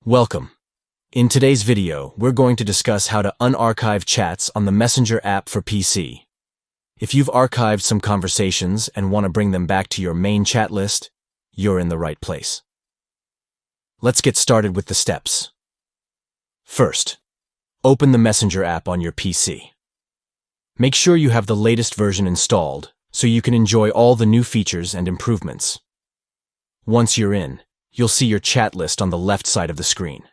Welcome. In today's video, we're going to discuss how to unarchive chats on the Messenger app for PC. If you've archived some conversations and want to bring them back to your main chat list, you're in the right place. Let's get started with the steps. First, open the Messenger app on your PC. Make sure you have the latest version installed so you can enjoy all the new features and improvements. Once you're in, you'll see your chat list on the left side of the screen.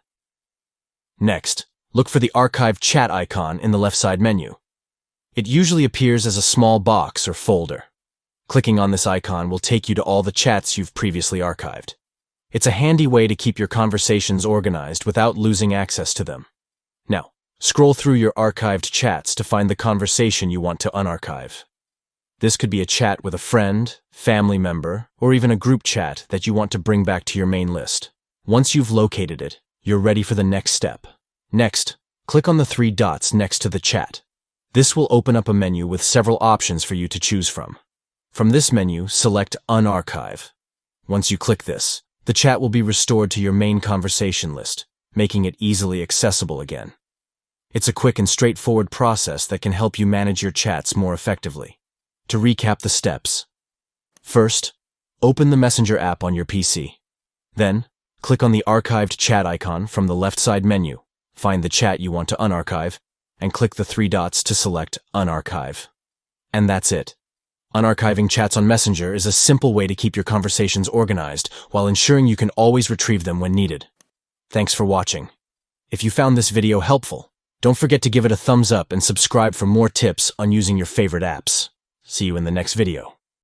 Next, look for the archived chat icon in the left side menu. It usually appears as a small box or folder. Clicking on this icon will take you to all the chats you've previously archived. It's a handy way to keep your conversations organized without losing access to them. Now, scroll through your archived chats to find the conversation you want to unarchive. This could be a chat with a friend, family member, or even a group chat that you want to bring back to your main list. Once you've located it, you're ready for the next step. Next, click on the three dots next to the chat. This will open up a menu with several options for you to choose from. From this menu, select Unarchive. Once you click this, the chat will be restored to your main conversation list, making it easily accessible again. It's a quick and straightforward process that can help you manage your chats more effectively. To recap the steps. First, open the Messenger app on your PC. Then, click on the archived chat icon from the left side menu, find the chat you want to unarchive, and click the three dots to select Unarchive. And that's it. Unarchiving chats on Messenger is a simple way to keep your conversations organized while ensuring you can always retrieve them when needed. Thanks for watching. If you found this video helpful, don't forget to give it a thumbs up and subscribe for more tips on using your favorite apps. See you in the next video.